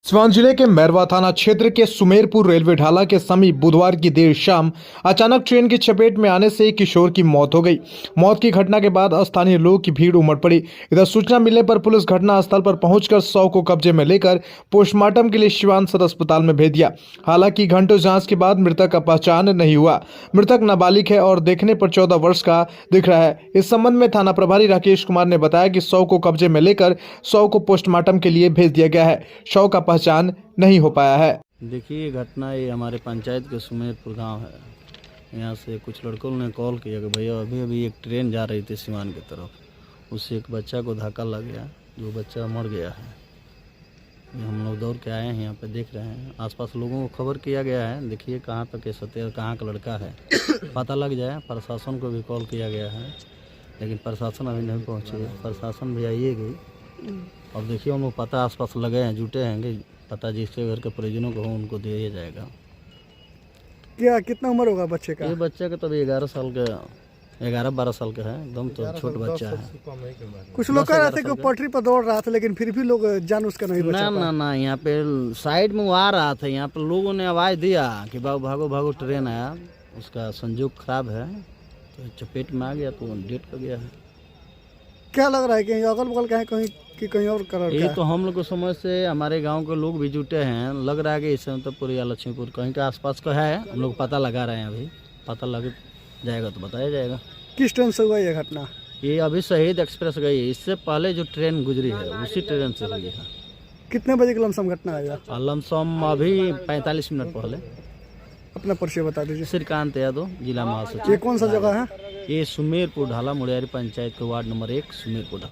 सिवान जिले के मैरवा थाना क्षेत्र के सुमेरपुर रेलवे ढाला के समीप बुधवार की देर शाम अचानक ट्रेन की चपेट में आने से एक किशोर की मौत हो गई। मौत की घटना के बाद स्थानीय लोगों की भीड़ उमड़ पड़ी। इधर सूचना मिलने पर पुलिस घटनास्थल पर पहुंचकर शव को कब्जे में लेकर पोस्टमार्टम के लिए सिवान सदर अस्पताल में भेज दिया। हालांकि घंटों जांच के बाद मृतक का पहचान नहीं हुआ। मृतक नाबालिग है और देखने पर 14 वर्ष का दिख रहा है। इस संबंध में थाना प्रभारी राकेश कुमार ने बताया कि शव को कब्जे में लेकर शव को पोस्टमार्टम के लिए भेज दिया गया है। शव का पहचान नहीं हो पाया है। देखिए घटना ये हमारे पंचायत के सुमेरपुर गांव है। यहाँ से कुछ लड़कों ने कॉल किया कि भैया अभी एक ट्रेन जा रही थी सिवान की तरफ, उससे एक बच्चा को धक्का लग गया, जो बच्चा मर गया है। हम लोग दौड़ के आए हैं, यहाँ पे देख रहे हैं। आसपास लोगों को खबर किया गया है, देखिए कहाँ पे केस होते हैं, कहाँ का लड़का है पता लग जाए। प्रशासन को भी कॉल किया गया है, लेकिन प्रशासन अभी नहीं पहुँची है। प्रशासन भी आइए गई और देखिए हम लोग पता आसपास लगे हैं, जुटे हैं, पता जिसके घर के परिजनों को हो उनको दिया जाएगा। क्या कितना उम्र होगा बच्चे का? ये बच्चे का तो अभी 11 साल का, 11-12 साल का है, एकदम तो छोट बच्चा है। कुछ लोग कह रहे थे कि पटरी पर दौड़ रहा था, लेकिन फिर भी लोग जान उसका नहीं बचा पाए। ना यहाँ पे साइड में वो आ रहा था, यहाँ पे लोगों ने आवाज़ दिया कि बाबू भागो भागो, ट्रेन आया। उसका संजोग खराब है तो चपेट में आ गया तो डेट कर गया है। क्या लग रहा है कि अगल बगल कहीं कहीं कि कहीं और कलर ये तो हम लोग को समझ से हमारे गांव के लोग भी जुटे हैं। लग रहा है कि इस संतपुर या लक्ष्मीपुर कहीं के आसपास का है। हम लोग पता लगा रहे हैं, अभी पता लग जाएगा तो बताया जाएगा। किस ट्रेन से हुआ ये घटना? ये अभी शहीद एक्सप्रेस गई है, इससे पहले जो ट्रेन गुजरी है उसी ट्रेन से हुई है। कितने बजे की लमसम घटना है? लमसम अभी 45 मिनट पहले। अपना परिचय बता दीजिए। श्रीकांत यादव, जिला महासचिव। ये कौन सा जगह है? ये सुमेरपुर ढाला मुड़ियारी पंचायत के वार्ड नंबर 1 सुमेरपुर ढाला।